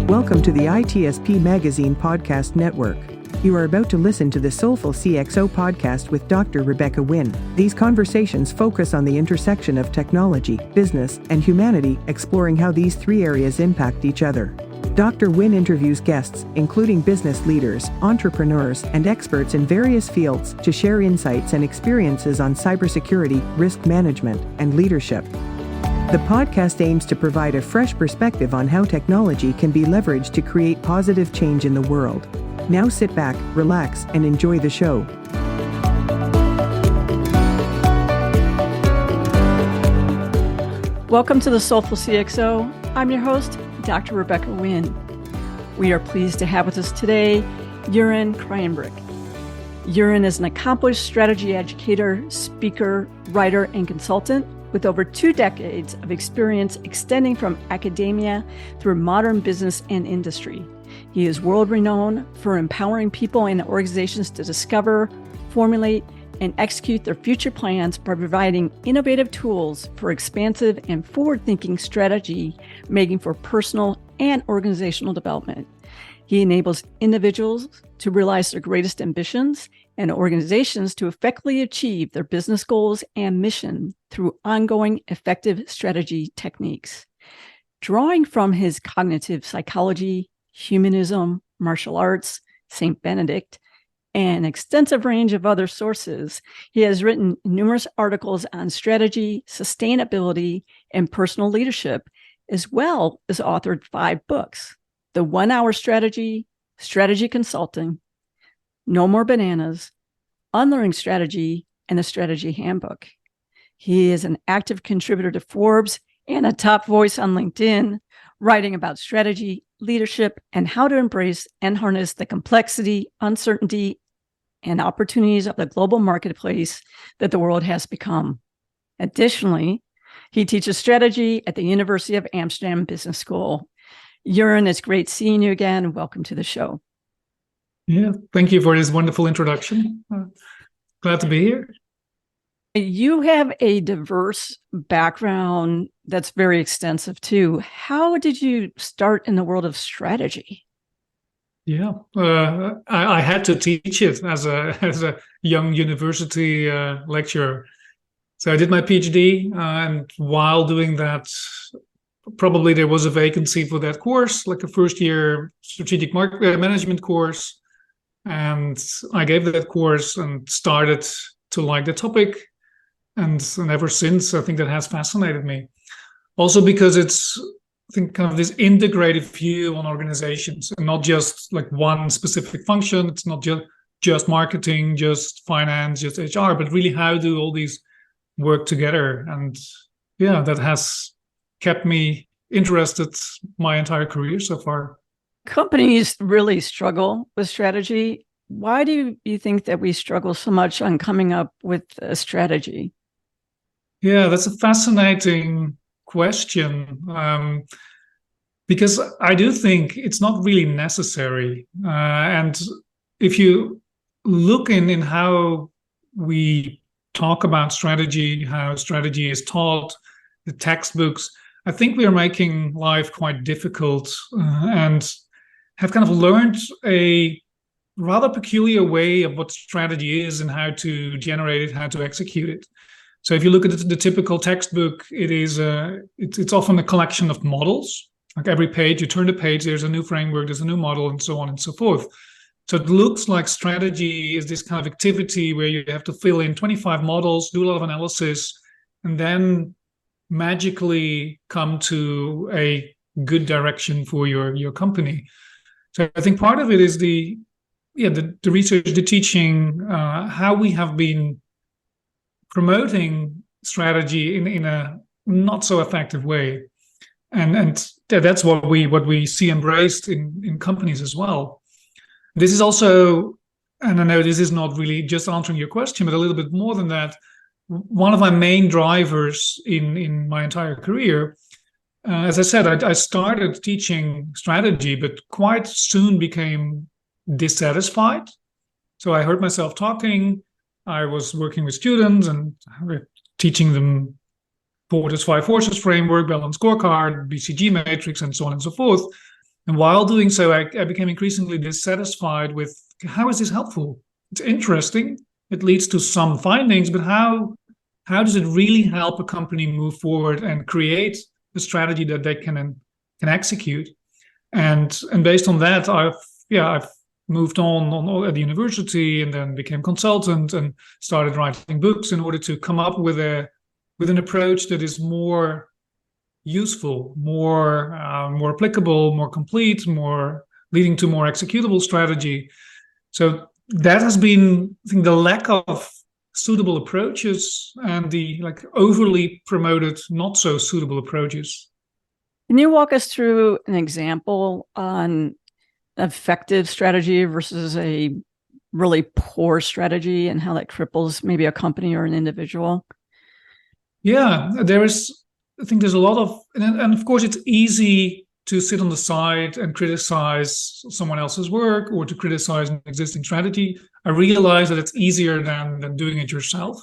Welcome to the ITSP Magazine Podcast Network. You are about to listen to the Soulful CXO podcast with Dr. Rebecca Wynn. These conversations focus on the intersection of technology, business, and humanity, exploring how these three areas impact each other. Dr. Wynn interviews guests, including business leaders, entrepreneurs, and experts in various fields, to share insights and experiences on cybersecurity, risk management, and leadership. The podcast aims to provide a fresh perspective on how technology can be leveraged to create positive change in the world. Now sit back, relax, and enjoy the show. Welcome to the Soulful CXO. I'm your host, Dr. Rebecca Wynn. We are pleased to have with us today Jeroen Kraaijenbrink. Jeroen is an accomplished strategy educator, speaker, writer, and consultant with over 2 decades of experience extending from academia through modern business and industry. He is world-renowned for empowering people and organizations to discover, formulate, and execute their future plans by providing innovative tools for expansive and forward-thinking strategy making for personal and organizational development. He enables individuals to realize their greatest ambitions and organizations to effectively achieve their business goals and mission through ongoing effective strategy techniques. Drawing from his cognitive psychology, humanism, martial arts, St. Benedict, and an extensive range of other sources, he has written numerous articles on strategy, sustainability, and personal leadership, as well as authored 5 books: The 1 Hour Strategy, Strategy Consulting, No More Bananas, Unlearning Strategy, and the Strategy Handbook. He is an active contributor to Forbes and a top voice on LinkedIn, writing about strategy, leadership, and how to embrace and harness the complexity, uncertainty, and opportunities of the global marketplace that the world has become. Additionally, he teaches strategy at the University of Amsterdam Business School. Jeroen, it's great seeing you again. Welcome to the show. Yeah, thank you for this wonderful introduction. Glad to be here. You have a diverse background that's very extensive too. How did you start in the world of strategy? Yeah, I had to teach it as a young university lecturer. So I did my PhD, and while doing that, probably there was a vacancy for that course, like a first-year strategic market management course. And I gave that course and started to like the topic. And ever since, I think that has fascinated me. Also because it's, I think, kind of this integrated view on organizations, and not just like one specific function. It's not just marketing, just finance, just HR, but really how do all these work together? And yeah, that has kept me interested my entire career so far. Companies really struggle with strategy. Why do you think that we struggle so much on coming up with a strategy? Yeah, that's a fascinating question, because I do think it's not really necessary. And if you look in how we talk about strategy, how strategy is taught, the textbooks, I think we are making life quite difficult and have kind of learned a rather peculiar way of what strategy is and how to generate it, how to execute it. So if you look at the typical textbook, it's often a collection of models. Like every page, you turn the page, there's a new framework, there's a new model, and so on and so forth. So it looks like strategy is this kind of activity where you have to fill in 25 models, do a lot of analysis, and then magically come to a good direction for your company. So I think part of it is the research, the teaching, how we have been promoting strategy in a not so effective way, and that's what we see embraced in companies as well. This is also, and I know this is not really just answering your question, but a little bit more than that. One of my main drivers in my entire career, as I said, I started teaching strategy, but quite soon became dissatisfied. So I heard myself talking. I was working with students and teaching them Porter's 5 Forces framework, balanced scorecard, BCG matrix, and so on and so forth. And while doing so, I became increasingly dissatisfied with how is this helpful? It's interesting. It leads to some findings, but how does it really help a company move forward and create a strategy that they can execute? And based on that, I've moved on at the university and then became consultant and started writing books in order to come up with an approach that is more useful, more applicable, more complete, more leading to more executable strategy. So that has been, I think, the lack of suitable approaches and the overly promoted not so suitable approaches. Can you walk us through an example on effective strategy versus a really poor strategy and how that cripples maybe a company or an individual? Yeah, I think there's a lot of, and of course it's easy to sit on the side and criticize someone else's work or to criticize an existing strategy. I realize that it's easier than doing it yourself.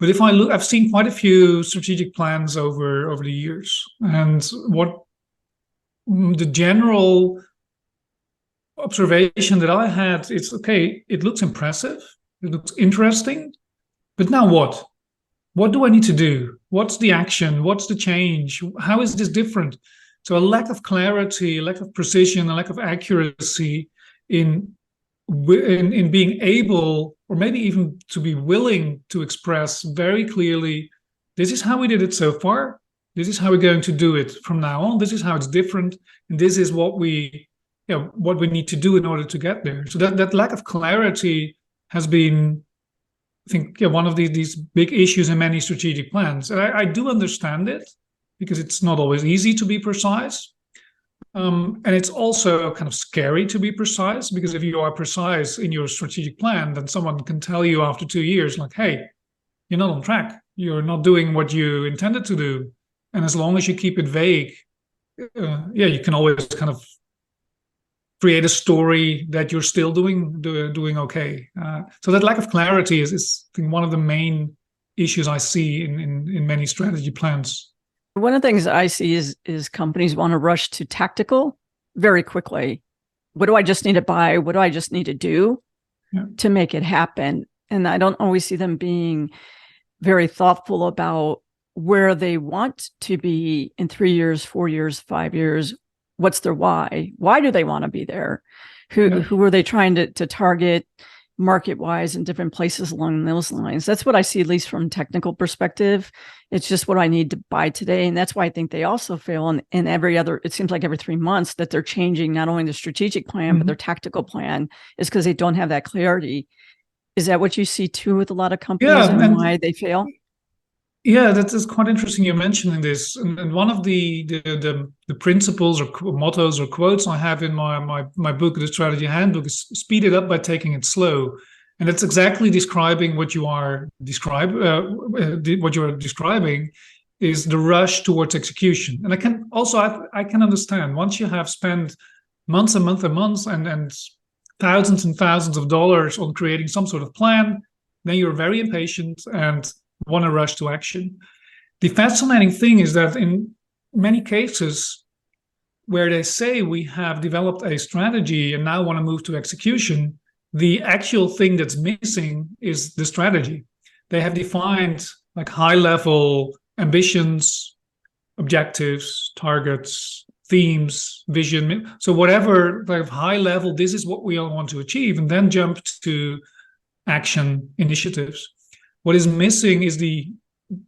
But if I look, I've seen quite a few strategic plans over the years, and what the general observation that I had is, okay, it looks impressive, it looks interesting, but now what? What do I need to do? What's the action? What's the change? How is this different? So a lack of clarity, a lack of precision, a lack of accuracy in being able, or maybe even to be willing to express very clearly, this is how we did it so far. This is how we're going to do it from now on. This is how it's different. And this is what we need to do in order to get there. So that lack of clarity has been, I think, one of these big issues in many strategic plans. And I do understand it because it's not always easy to be precise. And it's also kind of scary to be precise, because if you are precise in your strategic plan, then someone can tell you after 2 years, like, hey, you're not on track. You're not doing what you intended to do. And as long as you keep it vague, you can always kind of create a story that you're still doing okay. So that lack of clarity is I think, one of the main issues I see in many strategy plans. One of the things I see is companies want to rush to tactical very quickly. What do I just need to buy? What do I just need to do to make it happen? And I don't always see them being very thoughtful about where they want to be in 3 years, 4 years, 5 years. What's their why? Why do they want to be there? Who are they trying to target market-wise in different places along those lines? That's what I see, at least from a technical perspective. It's just what I need to buy today. And that's why I think they also fail in it seems like every 3 months that they're changing not only the strategic plan, but their tactical plan, is because they don't have that clarity. Is that what you see too with a lot of companies and why they fail? Yeah, that is quite interesting you're mentioning this. And one of the principles or mottos or quotes I have in my book, The Strategy Handbook, is speed it up by taking it slow. And that's exactly describing what you are describing is the rush towards execution. And I can understand, once you have spent months and months and months and thousands of dollars on creating some sort of plan, then you're very impatient and want to rush to action. The fascinating thing is that in many cases where they say we have developed a strategy and now want to move to execution, the actual thing that's missing is the strategy. They have defined like high-level ambitions, objectives, targets, themes, vision. So whatever like high level, this is what we all want to achieve, and then jump to action initiatives. What is missing is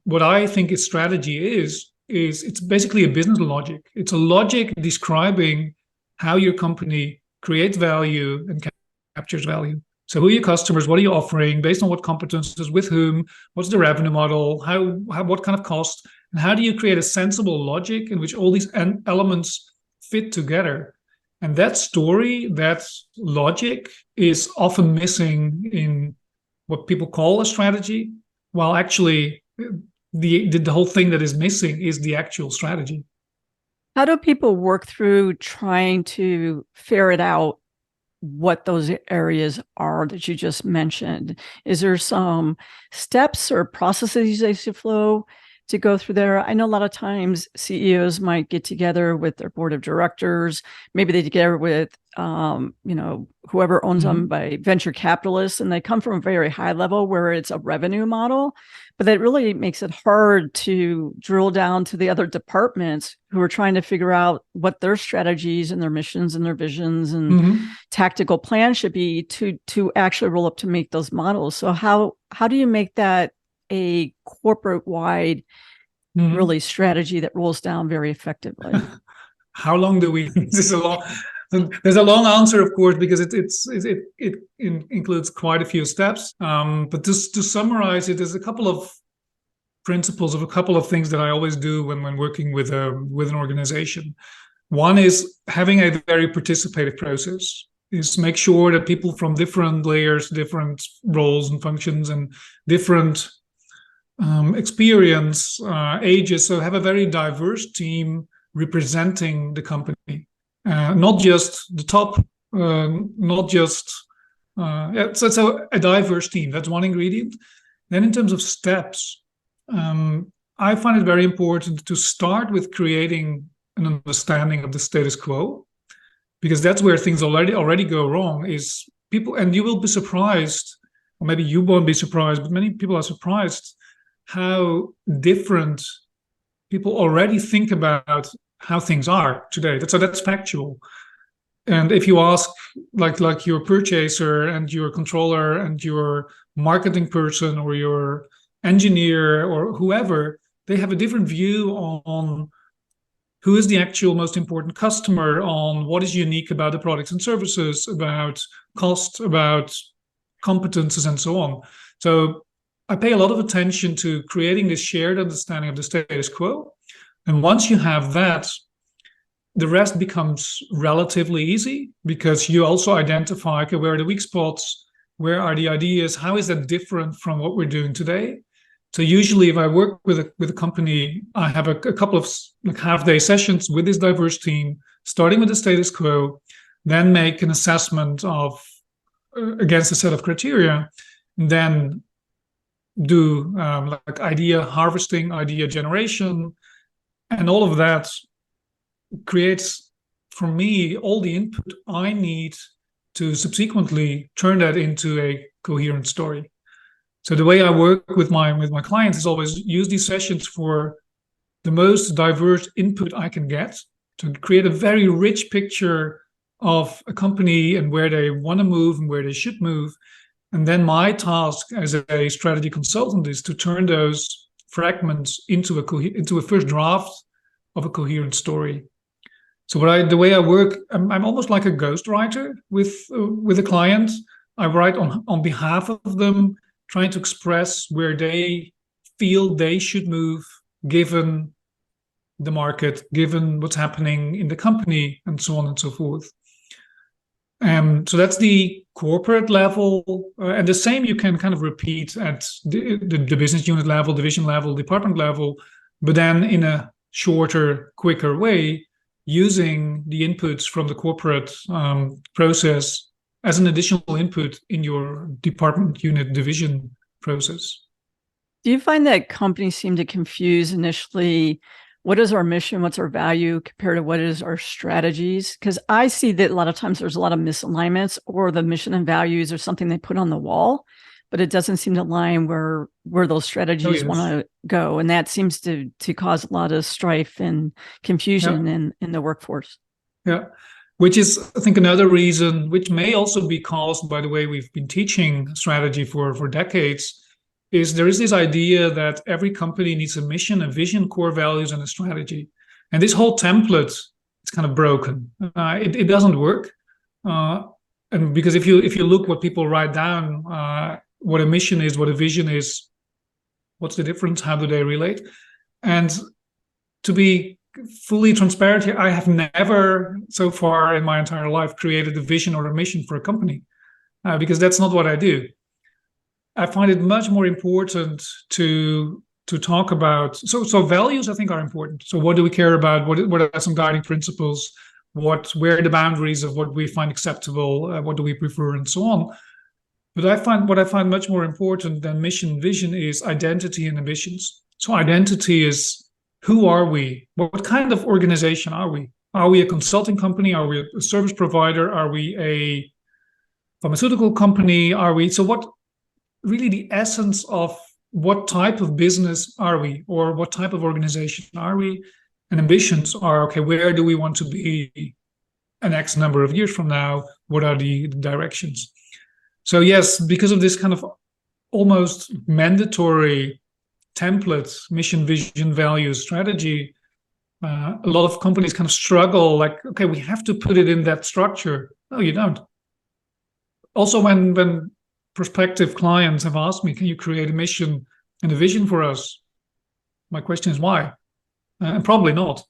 what I think its strategy is it's basically a business logic. It's a logic describing how your company creates value and captures value. So who are your customers? What are you offering? Based on what competences? With whom? What's the revenue model? What kind of cost? And how do you create a sensible logic in which all these elements fit together? And that story, that logic, is often missing in what people call a strategy, while actually the whole thing that is missing is the actual strategy. How do people work through trying to ferret out what those areas are that you just mentioned? Is there some steps or processes they should follow to go through there? I know a lot of times CEOs might get together with their board of directors. Maybe they get together with, whoever owns them by venture capitalists, and they come from a very high level where it's a revenue model. But that really makes it hard to drill down to the other departments who are trying to figure out what their strategies and their missions and their visions and tactical plans should be to actually roll up to make those models. So how do you make that a corporate-wide really strategy that rolls down very effectively? How long do we? There's a long answer, of course, because it includes quite a few steps. But just to summarize it, there's a couple of principles of a couple of things that I always do when working with an organization. One is having a very participative process. Is make sure that people from different layers, different roles and functions, and different experience, ages, so have a very diverse team representing the company, not just the top, not just so a diverse team. That's one ingredient. Then in terms of steps, I find it very important to start with creating an understanding of the status quo, because that's where things already go wrong. Is people, and you will be surprised, or maybe you won't be surprised, but many people are surprised how different people already think about how things are today. That's factual. And if you ask like your purchaser and your controller and your marketing person or your engineer or whoever, they have a different view on who is the actual most important customer, on what is unique about the products and services, about cost, about competences, and so on. So I pay a lot of attention to creating this shared understanding of the status quo. And once you have that, the rest becomes relatively easy, because you also identify, okay, where are the weak spots? Where are the ideas? How is that different from what we're doing today? So usually if I work with a company, I have a couple of half-day sessions with this diverse team, starting with the status quo, then make an assessment of against a set of criteria, then do idea harvesting, idea generation, and all of that creates for me all the input I need to subsequently turn that into a coherent story. So the way I work with my clients is always use these sessions for the most diverse input I can get to create a very rich picture of a company and where they want to move and where they should move. And then my task as a strategy consultant is to turn those fragments into a first draft of a coherent story. So the way I work, I'm almost like a ghostwriter with a client. I write on behalf of them, trying to express where they feel they should move, given the market, given what's happening in the company, and so on and so forth. So that's the corporate level, and the same you can kind of repeat at the business unit level, division level, department level, but then in a shorter, quicker way, using the inputs from the corporate process as an additional input in your department, unit, division process. Do you find that companies seem to confuse initially what is our mission, what's our value compared to what is our strategies? Because I see that a lot of times there's a lot of misalignments, or the mission and values are something they put on the wall, but it doesn't seem to align where those strategies want to go. And that seems to cause a lot of strife and confusion in the workforce. Yeah. Which is, I think, another reason, which may also be caused by the way we've been teaching strategy for decades, is there is this idea that every company needs a mission, a vision, core values, and a strategy. And this whole template is kind of broken. It doesn't work. And because if you look what people write down, what a mission is, what a vision is, what's the difference, how do they relate? And to be fully transparent here, I have never so far in my entire life created a vision or a mission for a company, because that's not what I do. I find it much more important to talk about. So values, I think, are important. So what do we care about? What are some guiding principles? Where are the boundaries of what we find acceptable? What do we prefer, and so on. But what I find much more important than mission, vision is identity and ambitions. So identity is, who are we? What kind of organization are we? Are we a consulting company? Are we a service provider? Are we a pharmaceutical company? So what really the essence of what type of business are we, or what type of organization are we? And ambitions are, okay, where do we want to be an X number of years from now? What are the directions? So yes, because of this kind of almost mandatory template, mission, vision, values, strategy, a lot of companies kind of struggle, like, okay, we have to put it in that structure. No, you don't. Also, when prospective clients have asked me, can you create a mission and a vision for us? My question is why? And probably not.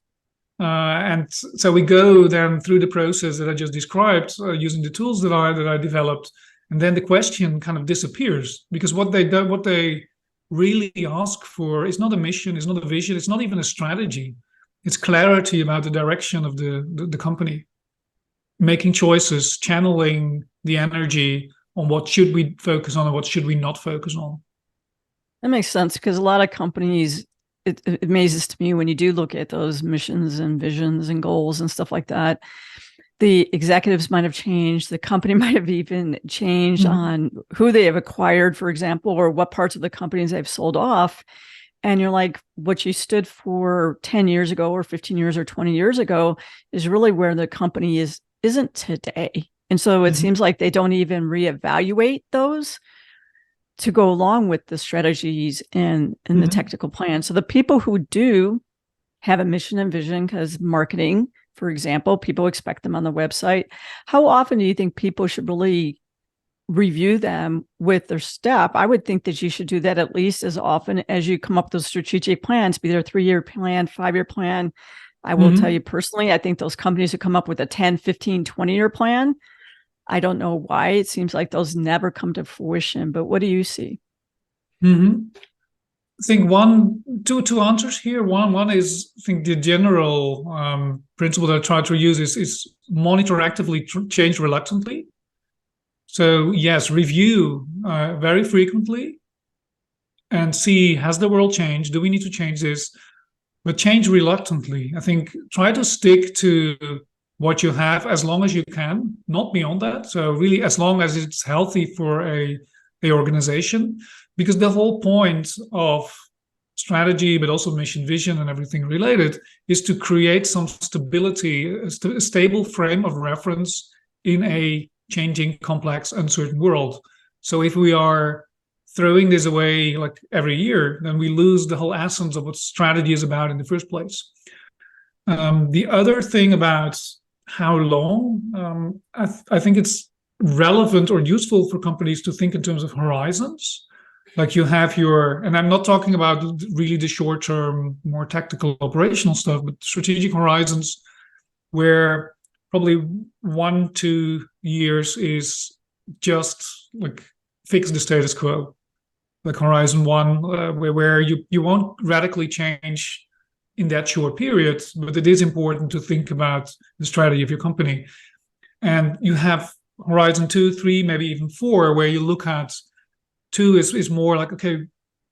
And so we go then through the process that I just described, using the tools that I developed, and then the question kind of disappears, because what they really ask for is not a mission, it's not a vision, it's not even a strategy. It's clarity about the direction of the company, making choices, channeling the energy on what should we focus on and what should we not focus on. That makes sense, because a lot of companies, it amazes to me when you do look at those missions and visions and goals and stuff like that. The executives might have changed. The company might have even changed on who they have acquired, for example, or what parts of the companies they've sold off. And you're like, what you stood for 10 years ago or 15 years or 20 years ago is really where the company isn't today. And so it seems like they don't even reevaluate those to go along with the strategies and the technical plan. So the people who do have a mission and vision, because marketing, for example, people expect them on the website. How often do you think people should really review them with their staff? I would think that you should do that at least as often as you come up with those strategic plans, be there a 3-year plan, 5-year plan. I will tell you personally, I think those companies who come up with a 10, 15, 20-year plan, I don't know why. It seems like those never come to fruition. But what do you see? I think two answers here. One is, I think the general principle that I try to use is monitor actively, change reluctantly. So yes, review very frequently and see, has the world changed? Do we need to change this? But change reluctantly. I think try to stick to what you have as long as you can, not beyond that. So really, as long as it's healthy for a organization, because the whole point of strategy, but also mission, vision, and everything related, is to create some stability, a stable frame of reference in a changing, complex, uncertain world. So if we are throwing this away like every year, then we lose the whole essence of what strategy is about in the first place. The other thing about how long, I think it's relevant or useful for companies to think in terms of horizons. Like you have and I'm not talking about really the short-term, more tactical operational stuff, but strategic horizons where probably 1-2 years is just like fix the status quo. Like horizon one, where you won't radically change in that short period, but it is important to think about the strategy of your company. And you have horizon 2, 3, maybe even 4, where you look at 2 is more like, okay,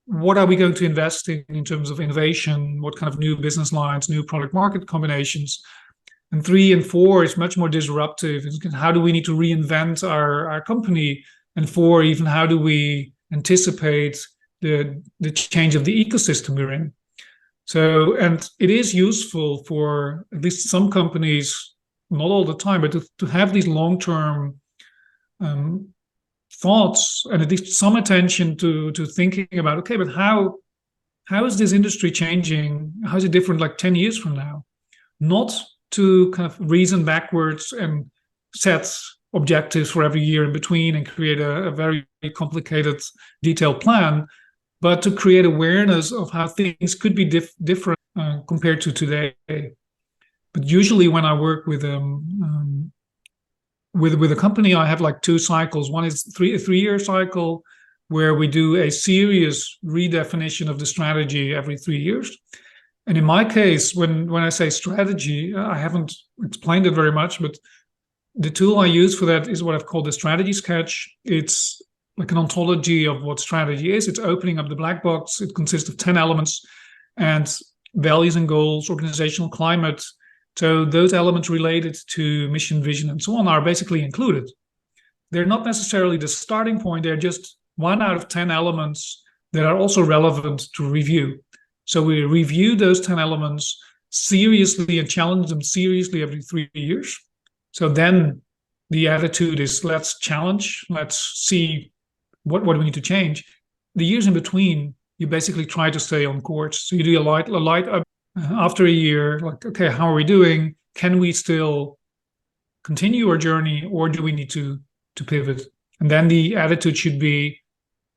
what are we going to invest in terms of innovation? What kind of new business lines, new product market combinations? And 3 and 4 is much more disruptive. How do we need to reinvent our company? And 4, even how do we anticipate the change of the ecosystem we're in? So, and it is useful for at least some companies, not all the time, but to have these long-term thoughts and at least some attention to thinking about, okay, but how is this industry changing? How is it different like 10 years from now? Not to kind of reason backwards and set objectives for every year in between and create a very complicated, detailed plan, but to create awareness of how things could be different compared to today. But usually when I work with a company, I have like 2 cycles. One is a 3-year cycle where we do a serious redefinition of the strategy every 3 years. And in my case, when I say strategy, I haven't explained it very much, but the tool I use for that is what I've called the strategy sketch. It's like an ontology of what strategy is. It's opening up the black box. It consists of 10 elements, and values and goals, organizational climate. So those elements related to mission, vision, and so on are basically included. They're not necessarily the starting point. They're just 1 out of 10 elements that are also relevant to review. So we review those 10 elements seriously and challenge them seriously every 3 years. So then the attitude is, let's challenge, let's see what do we need to change. The years in between, you basically try to stay on course. So you do a light up after a year, like, okay, how are we doing? Can we still continue our journey, or do we need to pivot? And then the attitude should be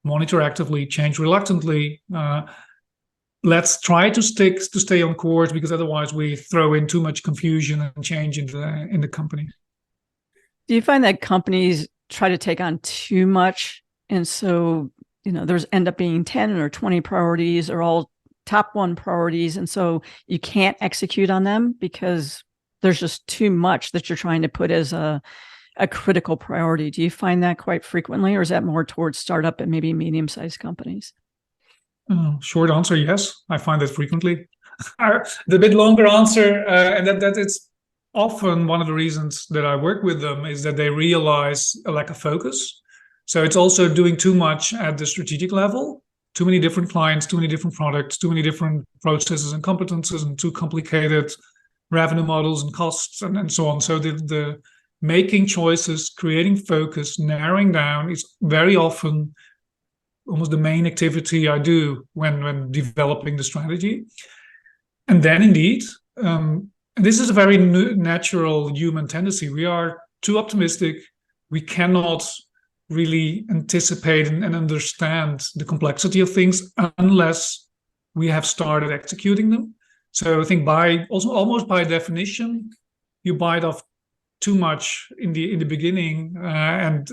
monitor actively, change reluctantly. Let's try to stay on course, because otherwise we throw in too much confusion and change in the company. Do you find that companies try to take on too much, and so there's end up being 10 or 20 priorities, or all top 1 priorities, and so you can't execute on them because there's just too much that you're trying to put as a critical priority? Do you find that quite frequently, or is that more towards startup and maybe medium-sized companies? Short answer, yes. I find that frequently. The bit longer answer, and that it's often one of the reasons that I work with them, is that they realize a lack of focus. So it's also doing too much at the strategic level, too many different clients, too many different products, too many different processes and competences, and too complicated revenue models and costs and so on. So the making choices, creating focus, narrowing down is very often almost the main activity I do when developing the strategy. And then indeed, this is a very natural human tendency. We are too optimistic. We cannot really anticipate and understand the complexity of things unless we have started executing them. So I think almost by definition, you bite off too much in the beginning and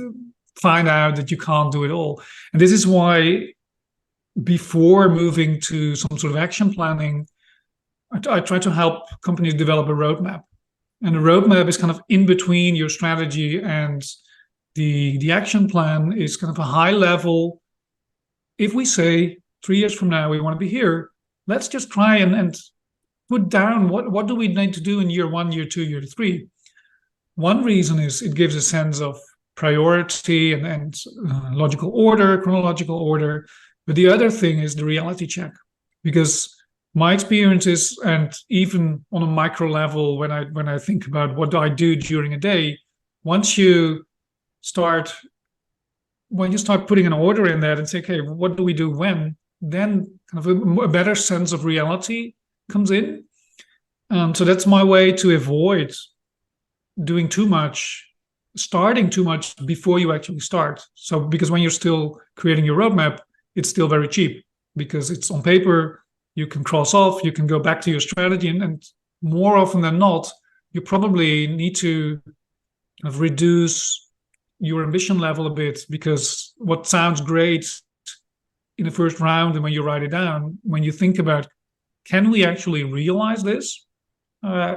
find out that you can't do it all. And this is why, before moving to some sort of action planning, I try to help companies develop a roadmap. And a roadmap is kind of in between your strategy and the action plan. Is kind of a high level. If we say 3 years from now we want to be here, let's just try and put down what do we need to do in year 1, year 2, year 3. One reason is it gives a sense of priority and logical order, chronological order. But the other thing is the reality check, because my experience is, and even on a micro level, when I think about what do I do during a day, once you start putting an order in that and say, okay, what do we do when, then kind of a better sense of reality comes in. So that's my way to avoid doing too much, starting too much before you actually start. So because when you're still creating your roadmap, it's still very cheap because it's on paper. You can cross off, you can go back to your strategy, and more often than not, you probably need to kind of reduce your ambition level a bit, because what sounds great in the first round, and when you write it down, when you think about, can we actually realize this?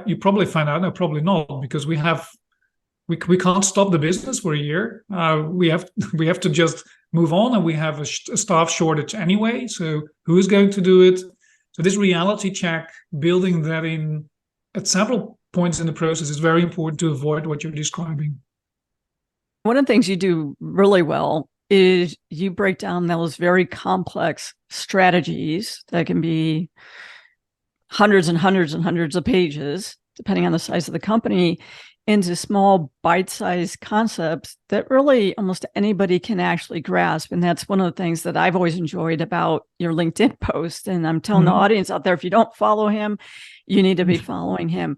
You probably find out, no, probably not, because we can't stop the business for a year. We have to just move on, and we have a staff shortage anyway. So who is going to do it? So this reality check, building that in at several points in the process, is very important to avoid what you're describing. One of the things you do really well is you break down those very complex strategies that can be hundreds and hundreds and hundreds of pages, depending on the size of the company, into small bite-sized concepts that really almost anybody can actually grasp. And that's one of the things that I've always enjoyed about your LinkedIn post. And I'm telling the audience out there, if you don't follow him, you need to be following him.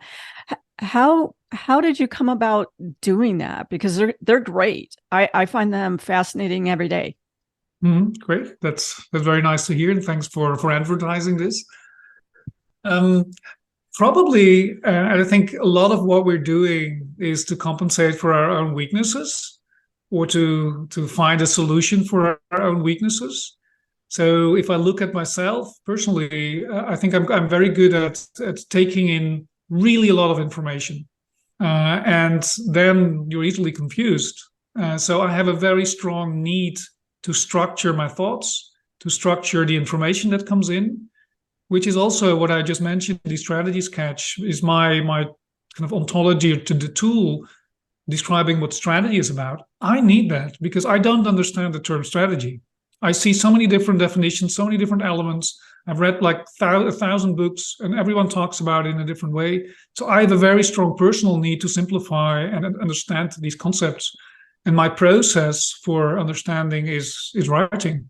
How did you come about doing that? Because they're great. I find them fascinating every day. Great. That's very nice to hear. And thanks for advertising this. Probably, I think a lot of what we're doing is to compensate for our own weaknesses, or to find a solution for our own weaknesses. So if I look at myself personally, I think I'm very good at taking in really a lot of information, and then you're easily confused. So I have a very strong need to structure my thoughts, to structure the information that comes in, which is also what I just mentioned, the strategy sketch is my kind of ontology to the tool describing what strategy is about. I need that because I don't understand the term strategy. I see so many different definitions, so many different elements. I've read like 1,000 books and everyone talks about it in a different way. So I have a very strong personal need to simplify and understand these concepts. And my process for understanding is writing.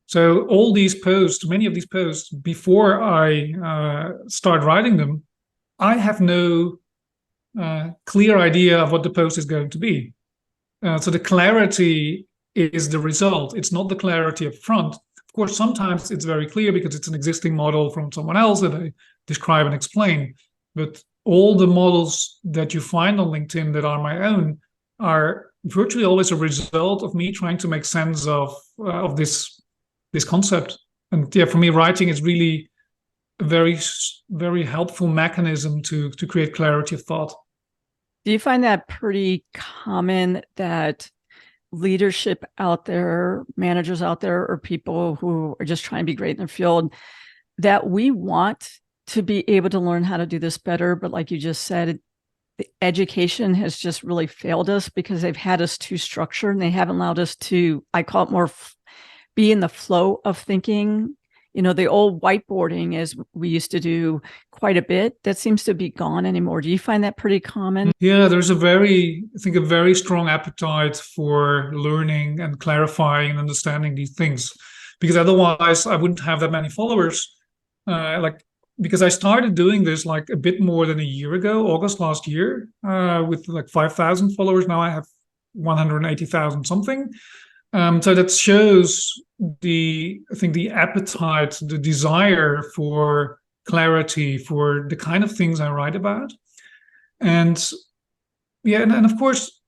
So all these posts, many of these posts, before I start writing them, I have no clear idea of what the post is going to be. So the clarity is the result. It's not the clarity up front. Of course, sometimes it's very clear because it's an existing model from someone else that I describe and explain. But all the models that you find on LinkedIn that are my own are virtually always a result of me trying to make sense of this concept. And yeah, for me, writing is really a very, very helpful mechanism to create clarity of thought. Do you find that pretty common that leadership out there, managers out there, or people who are just trying to be great in their field, that we want to be able to learn how to do this better, but like you just said, the education has just really failed us because they've had us too structured and they haven't allowed us to, I call it more be in the flow of thinking. You know, the old whiteboarding, as we used to do quite a bit, that seems to be gone anymore. Do you find that pretty common? Yeah, there's a very strong appetite for learning and clarifying and understanding these things, because otherwise I wouldn't have that many followers. Because I started doing this like a bit more than a year ago, August last year, with like 5,000 followers. Now I have 180,000 something. So that shows the appetite, the desire for clarity, for the kind of things I write about. And yeah, and of course,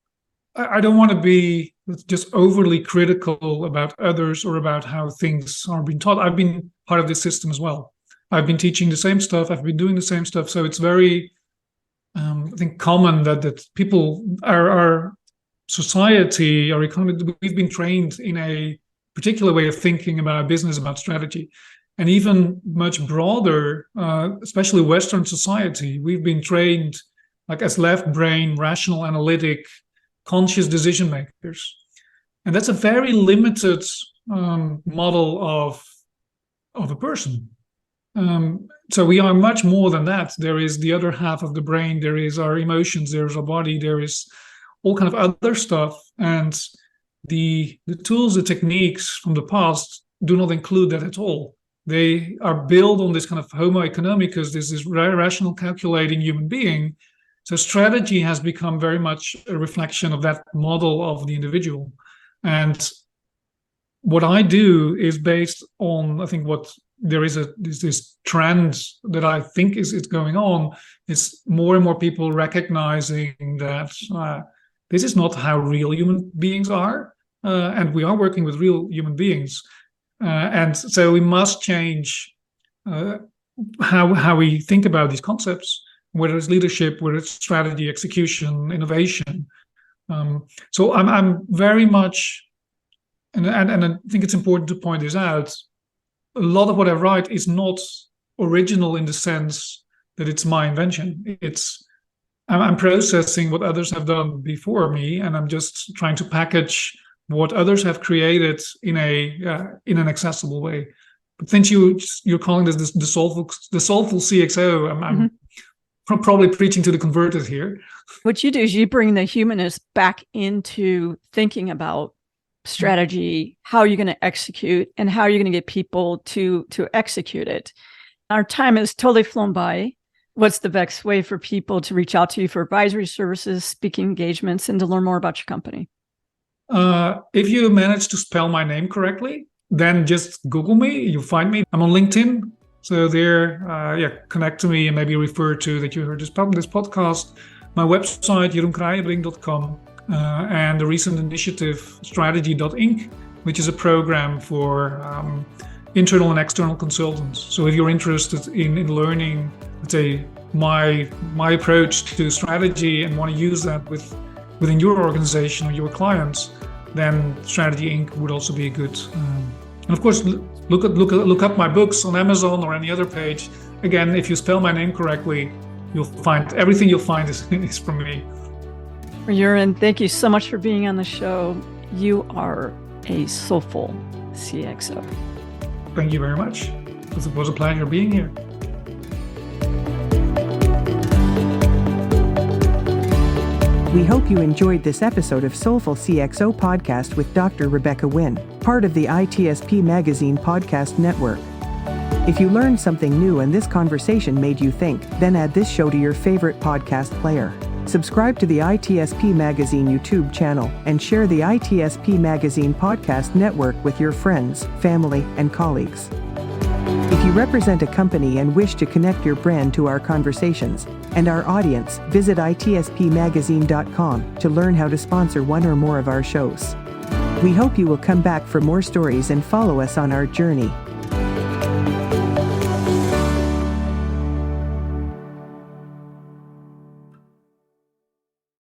I don't want to be just overly critical about others or about how things are being taught. I've been part of this system as well. I've been teaching the same stuff. I've been doing the same stuff. So it's very, common that people our society, our economy, we've been trained in a particular way of thinking about business, about strategy. And even much broader, especially Western society, we've been trained like as left brain, rational, analytic, conscious decision makers. And that's a very limited model of a person. So we are much more than that. There is the other half of the brain, there is our emotions, there's our body, there is all kind of other stuff. And the tools, the techniques from the past do not include that at all. They are built on this kind of homo economicus, this rational, calculating human being. So strategy has become very much a reflection of that model of the individual. And what I do is based on, I think, what there is this trend that I think is going on, is more and more people recognizing that this is not how real human beings are, and we are working with real human beings, and so we must change how we think about these concepts, whether it's leadership, whether it's strategy, execution, innovation. So I'm very much, and I think it's important to point this out. A lot of what I write is not original in the sense that it's my invention. I'm processing what others have done before me, and I'm just trying to package what others have created in an accessible way. But since you're calling this the soulful CXO, I'm probably preaching to the converted here. What you do is you bring the humanist back into thinking about strategy, how you're going to execute, and how you're going to get people to execute it. Our time has totally flown by. What's the best way for people to reach out to you for advisory services, speaking engagements, and to learn more about your company? If you manage to spell my name correctly, then just Google me. You'll find me. I'm on LinkedIn. So there, connect to me and maybe refer to that you heard this podcast. My website, jeroenkraaijenbrink.com, and the recent initiative, strategy.inc, which is a program for internal and external consultants. So if you're interested in learning, let's say, my approach to strategy and want to use that within your organization or your clients, then Strategy Inc. would also be a good. And of course, look up my books on Amazon or any other page. Again, if you spell my name correctly, you'll find everything you'll find is from me. Jeroen, thank you so much for being on the show. You are a soulful CXO. Thank you very much. It was a pleasure being here. We hope you enjoyed this episode of Soulful CXO podcast with Dr. Rebecca Wynn, part of the ITSP Magazine podcast network. If you learned something new and this conversation made you think, then add this show to your favorite podcast player. Subscribe to the ITSP Magazine YouTube channel and share the ITSP Magazine podcast network with your friends, family, and colleagues. If you represent a company and wish to connect your brand to our conversations and our audience, visit itspmagazine.com to learn how to sponsor one or more of our shows. We hope you will come back for more stories and follow us on our journey.